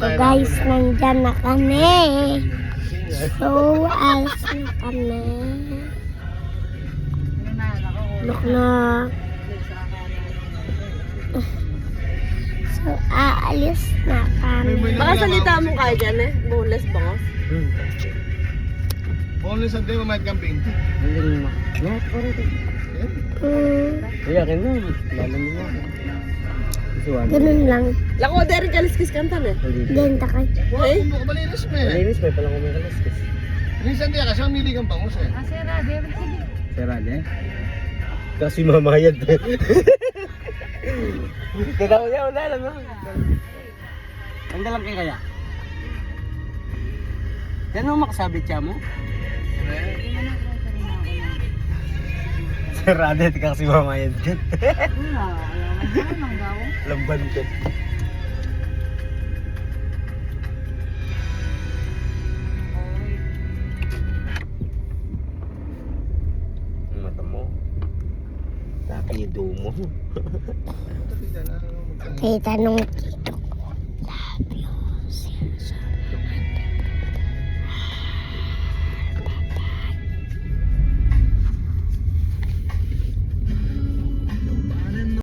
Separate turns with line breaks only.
So guys, nandyan na kami. So, alas na kami. Look na. So, aalis na kami.
Baka salita mo kaya dyan eh. Boneless bangos.
Only sa day mamaya camping.
Galing mo. Lahat ko rin. Kuya, akin na. Lalo mo na. Isuwan.
Ganun lang.
Lako, deri kaliskis kantan eh.
Diyan takay.
Hey?
Kung malinis mo eh.
Malinis pa pala kung may kalaskis.
Minsan di kasi mamili kang bangus eh.
Serad eh. Kasi mamayad eh. Tanaw niya, wala lang. Ang dalang kayo kaya? Yan mo makasabit siya mo? Serad eh, kasi mamayad ka. Lamban ka. Mata mo. Takido mo.
Kita nung